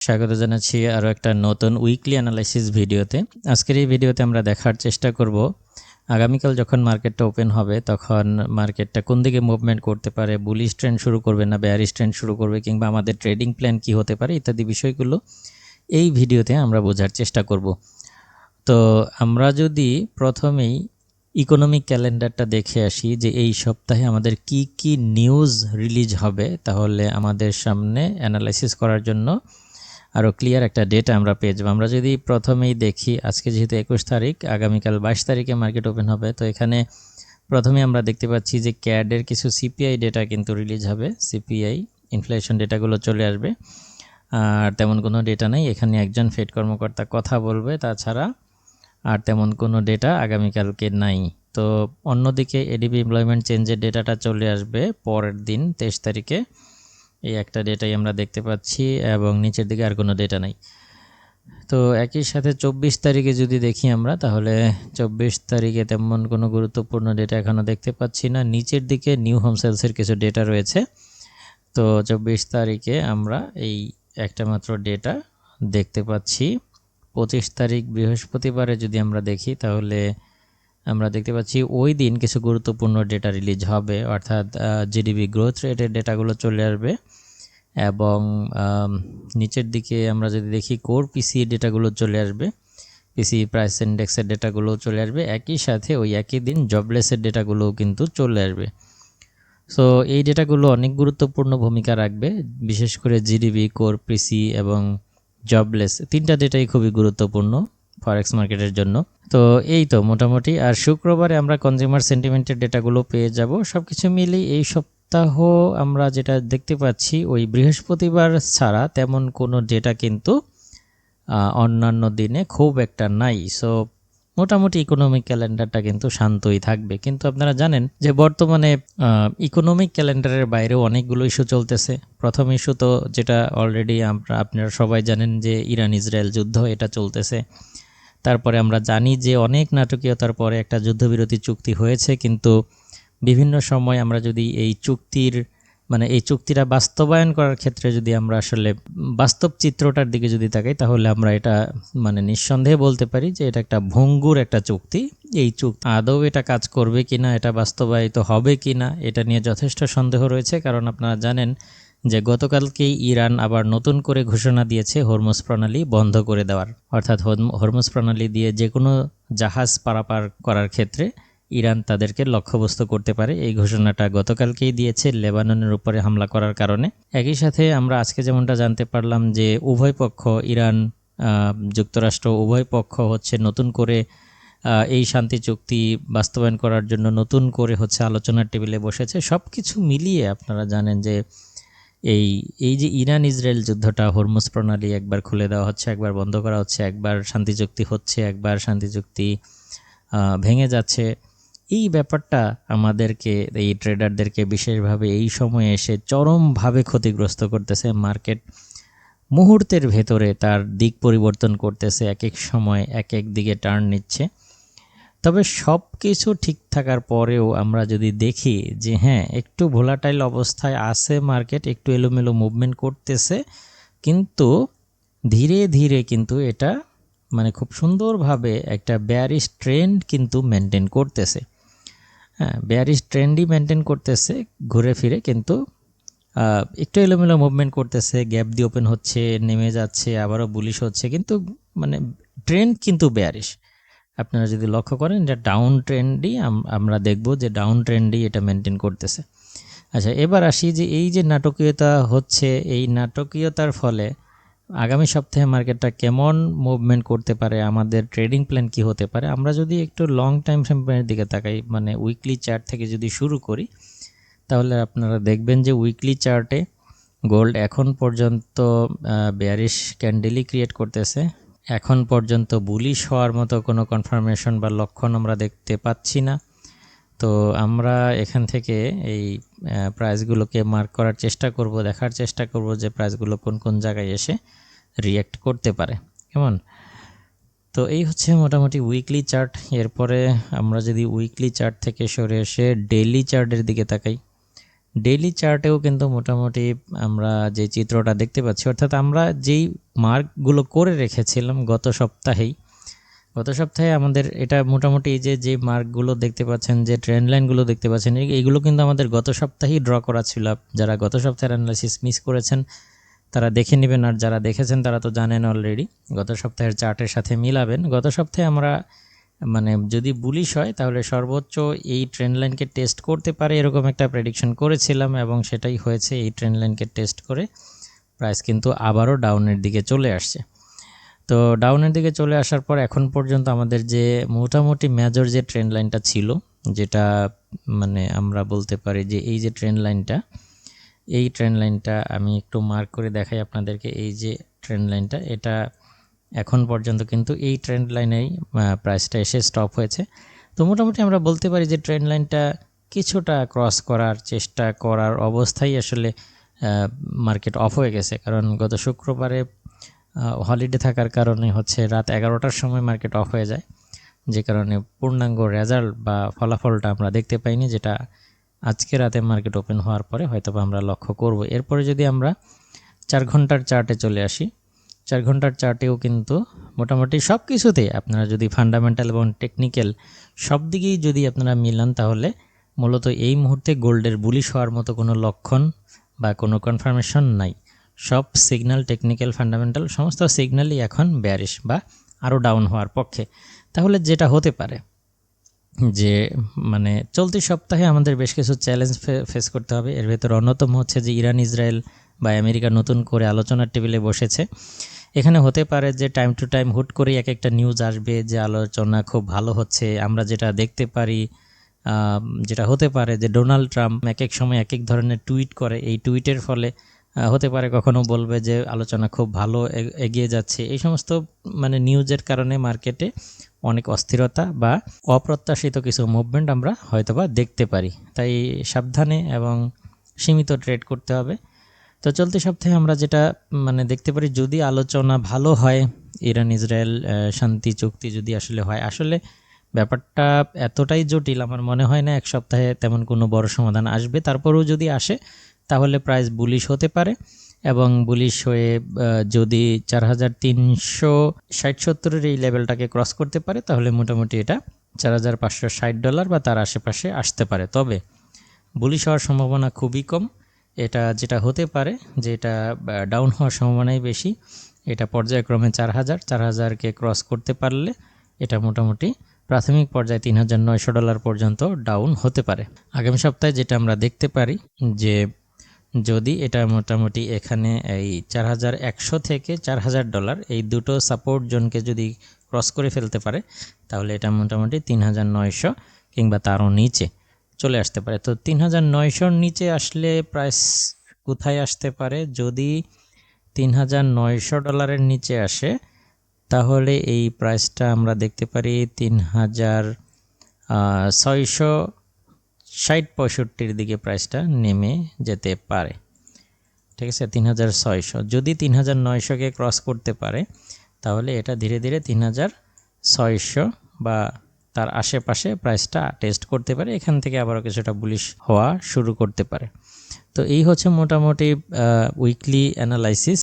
স্বাগত জানাচ্ছি আরও একটা নতুন উইকলি অ্যানালাইসিস ভিডিওতে। আজকের এই ভিডিওতে আমরা দেখার চেষ্টা করব আগামীকাল যখন মার্কেটটা ওপেন হবে তখন মার্কেটটা কোন দিকে মুভমেন্ট করতে পারে, বুলিশ ট্রেন্ড শুরু করবে না বেয়ারিশ ট্রেন্ড শুরু করবে, কিংবা আমাদের ট্রেডিং প্ল্যান কি হতে পারে ইত্যাদি বিষয়গুলো এই ভিডিওতে আমরা বোঝার চেষ্টা করব। তো আমরা যদি প্রথমেই ইকোনমিক ক্যালেন্ডারটা দেখে আসি যে এই সপ্তাহে আমাদের কি কি নিউজ রিলিজ হবে, তাহলে আমাদের সামনে অ্যানালাইসিস করার জন্য আরও ক্লিয়ার একটা ডেটা আমরা পেয়ে যাবো। আমরা যদি প্রথমেই দেখি, আজকে যেহেতু 21 তারিখ, আগামীকাল 22 তারিখে মার্কেট ওপেন হবে, তো এখানে প্রথমে আমরা দেখতে পাচ্ছি যে ক্যাডের কিছু সিপিআই ডেটা কিন্তু রিলিজ হবে। সিপিআই ইনফ্লেশন ডেটাগুলো চলে আসবে, আর তেমন কোনো ডেটা নেই। এখানে একজন ফেড কর্মকর্তা কথা বলবে, তাছাড়া আর তেমন কোনো ডেটা আগামীকালকে নাই। তো অন্যদিকে এডিপি এমপ্লয়মেন্ট চেঞ্জের ডেটাটা চলে আসবে পরের দিন 23 তারিখে। এই একটা ডেটাই আমরা দেখতে পাচ্ছি এবং নিচের দিকে আর কোনো ডেটা নাই। তো একই সাথে 24 তারিখে যদি দেখি আমরা, তাহলে 24 তারিখে তেমন কোনো গুরুত্বপূর্ণ ডেটা এখনও দেখতে পাচ্ছি না। নিচের দিকে নিউ হোম সেলসের কিছু ডেটা রয়েছে। তো 24 তারিখে আমরা এই একটা মাত্র ডেটা দেখতে পাচ্ছি। 25 তারিখ বৃহস্পতিবারে যদি আমরা দেখি, তাহলে আমরা দেখতে পাচ্ছি ওই দিন কিছু গুরুত্বপূর্ণ ডেটা রিলিজ হবে, অর্থাৎ জিডিপি গ্রোথ রেটের ডেটাগুলো চলে আসবে। এবং নিচের দিকে আমরা যদি দেখি কোর পিসি ডেটাগুলো চলে আসবে, পিসি প্রাইস ইন্ডেক্সের ডেটাগুলো চলে আসবে। একই সাথে ওই একই দিন জবলেসের ডেটাগুলোও কিন্তু চলে আসবে। সো এই ডেটাগুলো অনেক গুরুত্বপূর্ণ ভূমিকা রাখবে, বিশেষ করে জিডিপি, কোর পিসি এবং জবলেস তিনটা ডেটাই খুবই গুরুত্বপূর্ণ ফরেক্স মার্কেটের জন্য। তো এই তো মোটামুটি। আর শুক্রবারে আমরা কনজিউমার সেন্টিমেন্টের ডেটাগুলো পেয়ে যাব। সব কিছু মিলিয়ে এই সপ্তাহ আমরা যেটা দেখতে পাচ্ছি, ওই বৃহস্পতিবার ছাড়া তেমন কোনো ডেটা কিন্তু অন্যান্য দিনে খুব একটা নাই। সো মোটামুটি ইকোনমিক ক্যালেন্ডারটা কিন্তু শান্তই থাকবে। কিন্তু আপনারা জানেন যে বর্তমানে ইকোনমিক ক্যালেন্ডারের বাইরেও অনেকগুলো ইস্যু চলতেছে। প্রথম ইস্যু তো যেটা অলরেডি আপনারা সবাই জানেন যে ইরান ইসরায়েল যুদ্ধ, এটা চলতেছে। তারপরে আমরা জানি যে অনেক নাটকীয়তার পরে একটা যুদ্ধবিরতি চুক্তি হয়েছে, কিন্তু বিভিন্ন সময় আমরা যদি এই চুক্তিটা বাস্তবায়ন করার ক্ষেত্রে যদি আমরা আসলে বাস্তব চিত্রটার দিকে যদি তাকাই, তাহলে আমরা এটা নিঃসন্দেহে বলতে পারি যে এটা একটা ভঙ্গুর একটা চুক্তি। এই চুক্তি আদৌ এটা কাজ করবে কিনা, এটা বাস্তবায়িত হবে কিনা, এটা নিয়ে যথেষ্ট সন্দেহ রয়েছে। কারণ আপনারা জানেন যে গতকালকেই ইরান আবার নতুন করে ঘোষণা দিয়েছে হরমুজ প্রণালী বন্ধ করে দেওয়ার, অর্থাৎ হরমুজ প্রণালী দিয়ে যে কোনো জাহাজ পারাপার করার ক্ষেত্রে ইরান তাদেরকে লক্ষ্যবস্তু করতে পারে। এই ঘোষণাটা গতকালকেই দিয়েছে লেবাননের উপরে হামলা করার কারণে। একই সাথে আমরা আজকে যেমনটা জানতে পারলাম যে উভয় পক্ষ, ইরান, যুক্তরাষ্ট্র, উভয় পক্ষ হচ্ছে নতুন করে এই শান্তি চুক্তি বাস্তবায়ন করার জন্য নতুন করে হচ্ছে আলোচনার টেবিলে বসেছে। সব কিছু মিলিয়ে আপনারা জানেন যে এই যে ইরান ইসরায়েল যুদ্ধটা, হরমুজ প্রণালী একবার খুলে দেওয়া হচ্ছে, একবার বন্ধ করা হচ্ছে, একবার শান্তি চুক্তি হচ্ছে, একবার শান্তি চুক্তি ভেঙে যাচ্ছে। এই ব্যাপারটা আমাদেরকে, এই ট্রেডারদেরকে বিশেষভাবে এই সময়ে এসে চরমভাবে ক্ষতিগ্রস্ত করতেছে। মার্কেট মুহূর্তের ভেতরে তার দিক পরিবর্তন করতেছে, এক এক সময় এক এক দিকে টার্ন নিচ্ছে। তবে সব কিছু ঠিক থাকার পরেও আমরা যদি দেখি যে হ্যাঁ, একটু ভোলাটাইল অবস্থায় আছে মার্কেট, একটু এলোমেলো মুভমেন্ট করতেছে, কিন্তু ধীরে ধীরে কিন্তু এটা খুব সুন্দরভাবে একটা বেয়ারিশ ট্রেন্ড কিন্তু মেনটেন করতেছে। হ্যাঁ, বেয়ারিশ ট্রেন্ডই মেনটেন করতেছে ঘুরে ফিরে, কিন্তু একটু এলোমেলো মুভমেন্ট করতেছে, গ্যাপ দিয়ে ওপেন হচ্ছে, নেমে যাচ্ছে, আবারও বুলিশ হচ্ছে, কিন্তু ট্রেন্ড কিন্তু বেয়ারিশ। আপনারা যদি লক্ষ্য করেন এটা ডাউন ট্রেন্ডই, আমরা দেখব যে ডাউন ট্রেন্ডই এটা মেনটেন করতেছে। আচ্ছা, এবার আসি যে এই যে নাটকীয়তা হচ্ছে, এই নাটকীয়তার ফলে আগামী সপ্তাহে মার্কেটটা কেমন মুভমেন্ট করতে পারে, আমাদের ট্রেডিং প্ল্যান কি হতে পারে। আমরা যদি একটু লং টাইম ফ্রেমের দিকে তাকাই, উইকলি চার্ট থেকে যদি শুরু করি, তাহলে আপনারা দেখবেন যে উইকলি চার্টে গোল্ড এখন পর্যন্ত বেয়ারিশ ক্যান্ডেলই ক্রিয়েট করতেছে। এখন পর্যন্ত বুলিশ হওয়ার মতো কোনো কনফার্মেশন বা লক্ষণ আমরা দেখতে পাচ্ছি না। তো আমরা এখান থেকে এই প্রাইসগুলোকে মার্ক করার চেষ্টা করব, দেখার চেষ্টা করব যে প্রাইসগুলো কোন কোন জায়গায় এসে রিয়্যাক্ট করতে পারে, কেমন। তো এই হচ্ছে মোটামুটি উইকলি চার্ট। এরপরে আমরা যদি উইকলি চার্ট থেকে সরে এসে ডেইলি চার্টের দিকে তাকাই, ডেইলি চার্টেও কিন্তু মোটামুটি আমরা যে চিত্রটা দেখতে পাচ্ছি, অর্থাৎ আমরা যেই মার্কগুলো করে রেখেছিলাম গত সপ্তাহে আমাদের এটা মোটামুটি এই যে মার্কগুলো দেখতে পাচ্ছেন, যে ট্রেন্ড লাইনগুলো দেখতে পাচ্ছেন, এইগুলো কিন্তু আমাদের গত সপ্তাহেই ড্র করা ছিল। যারা গত সপ্তাহের অ্যানালাইসিস মিস করেছেন তারা দেখে নেবেন, আর যারা দেখেছেন তারা তো জানেন অলরেডি, গত সপ্তাহের চার্টের সাথে মিলাবেন। গত সপ্তাহে আমরা মানে যদি বুলিশ হয় তাহলে সর্বোচ্চ এই ট্রেন্ড লাইনকে টেস্ট করতে পারে এরকম একটা প্রেডিকশন করেছিলাম, এবং সেটাই হয়েছে। এই ট্রেন্ড লাইনকে টেস্ট করে প্রাইস কিন্তু আবারও ডাউনের দিকে চলে আসছে। তো ডাউনের দিকে চলে আসার পর এখন পর্যন্ত আমাদের যে মোটামুটি মেজর যে ট্রেন্ড লাইনটা ছিল, যেটা মানে আমরা বলতে পারি যে এই যে ট্রেন্ড লাইনটা আমি একটু মার্ক করে দেখাই আপনাদেরকে। এই যে ট্রেন্ড লাইনটা, এটা এখন পর্যন্ত কিন্তু এই ট্রেন্ড লাইনেই প্রাইসটা এসে স্টপ হয়েছে। তো মোটামুটি আমরা বলতে পারি যে ট্রেন্ড লাইনটা কিছুটা ক্রস করার চেষ্টা করার অবস্থায় আসলে মার্কেট অফ হয়ে গেছে, কারণ গত শুক্রবারে হলিডে থাকার কারণে হচ্ছে রাত 11টার সময় মার্কেট অফ হয়ে যায়, যে কারণে পূর্ণাঙ্গ রেজাল্ট বা ফলাফলটা আমরা দেখতে পাইনি, যেটা আজকে রাতে মার্কেট ওপেন হওয়ার পরে হয়তো আমরা লক্ষ্য করব। এরপরে যদি আমরা 4 ঘন্টার চার্টে চলে আসি, 4 ঘন্টার চার্টেও কিন্তু মোটামুটি সব কিছুতে আপনারা যদি ফান্ডামেন্টাল এবং টেকনিক্যাল সব দিকেই যদি আপনারা মিলান, তাহলে মূলত এই মুহূর্তে গোল্ডের বুলিশ হওয়ার মতো কোনো লক্ষণ বা কোনো কনফার্মেশন নাই। সব সিগন্যাল, টেকনিক্যাল, ফান্ডামেন্টাল সমস্ত সিগন্যালই এখন ব্যারিশ বা আরও ডাউন হওয়ার পক্ষে। তাহলে যেটা হতে পারে যে মানে চলতি সপ্তাহে আমাদের বেশ কিছু চ্যালেঞ্জ ফেস করতে হবে। এর ভেতর অন্যতম হচ্ছে যে ইরান, ইসরায়েল বা আমেরিকা নতুন করে আলোচনার টেবিলে বসেছে। এখানে হতে পারে যে টাইম টু টাইম হুট করেই এক একটা নিউজ আসবে যে আলোচনা খুব ভালো হচ্ছে। আমরা যেটা দেখতে পারি, যেটা হতে পারে যে ডোনাল্ড ট্রাম্প এক এক সময় এক এক ধরনের টুইট করে, এই টুইটের ফলে হতে পারে কখনো বলবে যে আলোচনা খুব ভালো এগিয়ে যাচ্ছে। এই সমস্ত মানে নিউজের কারণে মার্কেটে অনেক অস্থিরতা বা অপ্রত্যাশিত কিছু মুভমেন্ট আমরা হয়তোবা দেখতে পারি। তাই সাবধানে এবং সীমিত ট্রেড করতে হবে। তো চলতি সপ্তাহে আমরা যেটা মানে দেখতে পারি, যদি আলোচনা ভালো হয়, ইরান ইসরায়েল শান্তি চুক্তি যদি আসলে হয়, আসলে ব্যাপারটা এতটাই জটিল আমার মনে হয় না এক সপ্তাহে তেমন কোনো বড় সমাধান আসবে। তারপরেও যদি আসে তাহলে প্রাইস বুলিশ হতে পারে, এবং বুলিশ হয়ে যদি 4360-70 এই লেভেলটাকে ক্রস করতে পারে, তাহলে মোটামুটি এটা $4560 বা তার আশেপাশে আসতে পারে। তবে বুলিশ হওয়ার সম্ভাবনা খুবই কম। এটা যেটা হতে পারে যে এটা ডাউন হওয়ার সম্ভাবনাই বেশি। এটা পর্যায়ক্রমে 4000কে ক্রস করতে পারলে এটা মোটামুটি প্রাথমিক পর্যায়ে $3900 পর্যন্ত ডাউন হতে পারে। আগামী সপ্তাহে যেটা আমরা দেখতে পারি যে যদি এটা মোটামুটি এখানে এই 4100 থেকে $4000 এই দুটো সাপোর্ট জোনকে যদি ক্রস করে ফেলতে পারে, তাহলে এটা মোটামুটি 3900 কিংবা তারও নিচে চলে আসতে পারে। তো 3900-র নিচে আসলে প্রাইস কোথায় আসতে পারে? যদি $3900 নিচে আসে, তাহলে এই প্রাইসটা আমরা দেখতে পারি 3660-65 দিকে প্রাইসটা নেমে যেতে পারে। ঠিক আছে, 3600 যদি 3900-কে ক্রস করতে পারে, তাহলে এটা ধীরে ধীরে 3600 বা তার আশেপাশে প্রাইসটা টেস্ট করতে পারে। এখান থেকে আবারও কিছুটা বুলিশ হওয়া শুরু করতে পারে। তো এই হচ্ছে মোটামুটি উইকলি অ্যানালাইসিস।